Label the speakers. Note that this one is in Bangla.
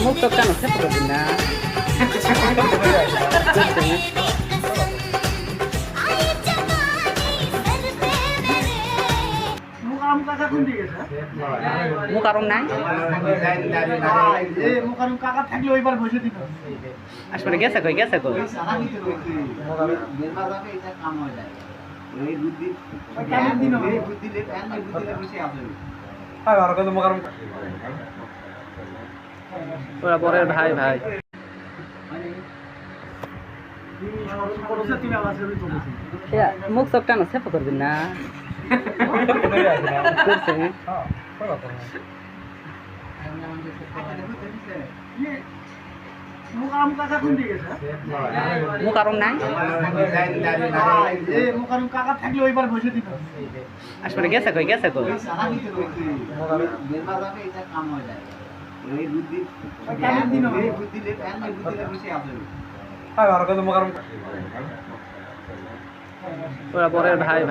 Speaker 1: মুখ তো কেন খেতে পারবি না মুখ আরম নাই আসলে গেছে কই ওরা পরের ভাই মুখ সব কেন সেফ করবি না মুখ আরম নাই আসলে গেছে কই ওরা পরের ভাই